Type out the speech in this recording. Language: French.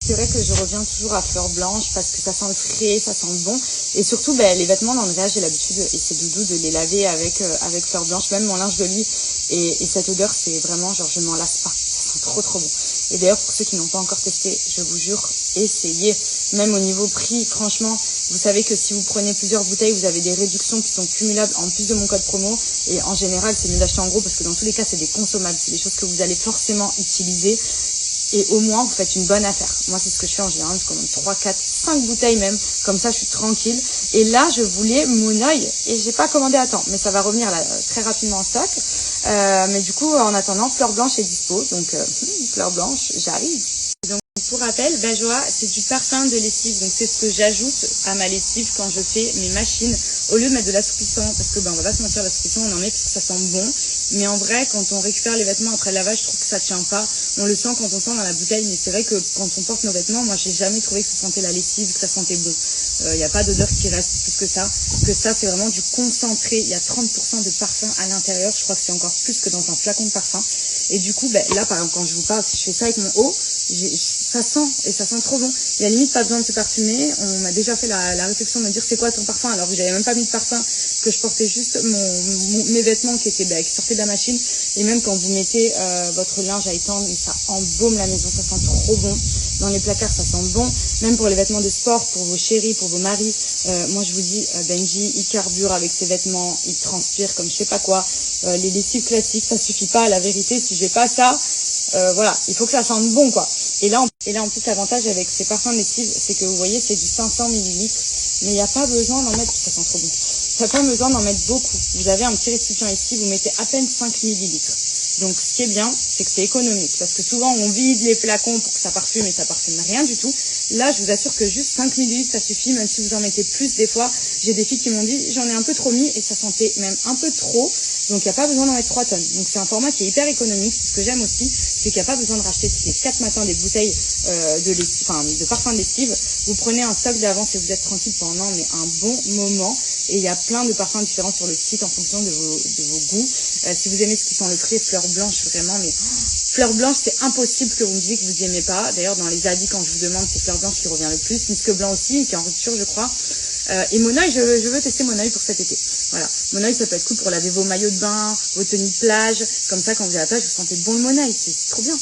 C'est vrai que je reviens toujours à fleurs blanches parce que ça sent le frais, ça sent le bon. Et surtout, les vêtements d'Andrea, j'ai l'habitude, et c'est doudou, de les laver avec fleurs blanches. Même mon linge de lit. Et cette odeur, c'est vraiment genre, je ne m'en lasse pas. Ça sent trop trop bon. Et d'ailleurs, pour ceux qui n'ont pas encore testé, je vous jure, essayez. Même au niveau prix, franchement, vous savez que si vous prenez plusieurs bouteilles, vous avez des réductions qui sont cumulables en plus de mon code promo. Et en général, c'est mieux d'acheter en gros parce que dans tous les cas, c'est des consommables. C'est des choses que vous allez forcément utiliser. Et au moins, vous faites une bonne affaire. Moi, c'est ce que je fais en général. Je commande 3, 4, 5 bouteilles même. Comme ça, je suis tranquille. Et là, je voulais Monoeil. Et j'ai pas commandé à temps. Mais ça va revenir là, très rapidement en stock. Mais du coup, en attendant, Fleur Blanche est dispo. Donc, Fleur Blanche, j'arrive. Donc, pour rappel, Bajoa, c'est du parfum de lessive. Donc, c'est ce que j'ajoute à ma lessive quand je fais mes machines. Au lieu de mettre de l'assouplissant, parce que on va pas se mentir, l'assouplissant, on en met parce que ça sent bon. Mais en vrai, quand on récupère les vêtements après le lavage, je trouve que ça tient pas. On le sent quand on sent dans la bouteille, mais c'est vrai que quand on porte nos vêtements, moi, j'ai jamais trouvé que ça sentait la lessive, que ça sentait bon. Il n'y a pas d'odeur qui reste plus que ça. Que ça, c'est vraiment du concentré. Il y a 30% de parfum à l'intérieur. Je crois que c'est encore plus que dans un flacon de parfum. Et du coup, là, par exemple, quand je vous parle, si je fais ça avec mon haut, ça sent, et ça sent trop bon. Il y a limite pas besoin de se parfumer. On m'a déjà fait la réflexion de me dire c'est quoi ton parfum, alors que j'avais même pas mis de parfum, que je portais juste mes vêtements qui sortaient de la machine. Et même quand vous mettez votre linge à étendre, ça embaume la maison, ça sent trop bon. Dans les placards, ça sent bon. Même pour les vêtements de sport, pour vos chéris, pour vos maris. Moi, je vous dis, Benji, il carbure avec ses vêtements, il transpire comme je sais pas quoi. Les lessives classiques, ça suffit pas. La vérité, si j'ai pas ça, voilà, il faut que ça sente bon, quoi. Et là, en plus, l'avantage avec ces parfums de lessive, c'est que vous voyez, c'est du 500 ml. Mais il n'y a pas besoin d'en mettre, ça sent trop bon. Il n'y a pas besoin d'en mettre beaucoup. Vous avez un petit récipient ici, vous mettez à peine 5 ml. Donc, ce qui est bien, c'est que c'est économique. Parce que souvent, on vide les flacons pour que ça parfume et ça parfume rien du tout. Là, je vous assure que juste 5 ml, ça suffit, même si vous en mettez plus. Des fois, j'ai des filles qui m'ont dit, j'en ai un peu trop mis et ça sentait même un peu trop. Donc, il n'y a pas besoin d'en mettre 3 tonnes. Donc, c'est un format qui est hyper économique. C'est ce que j'aime aussi. C'est qu'il n'y a pas besoin de racheter tous les 4 matins des bouteilles de parfum de lessive. Vous prenez un stock d'avance et vous êtes tranquille pendant un bon moment. Et il y a plein de parfums différents sur le site en fonction de vos goûts. Si vous aimez ce qui sent le frais, fleur blanche, vraiment, mais fleur blanche, c'est impossible que vous me disiez que vous aimez pas. D'ailleurs, dans les avis, quand je vous demande, c'est fleur blanche qui revient le plus. Musc blanc aussi, qui est en rupture, je crois. Et Monoeil, je veux tester Monoeil pour cet été. Voilà. Monoeil, ça peut être cool pour laver vos maillots de bain, vos tenues de plage. Comme ça, quand vous êtes à la plage, vous sentez bon le Monoeil. C'est trop bien.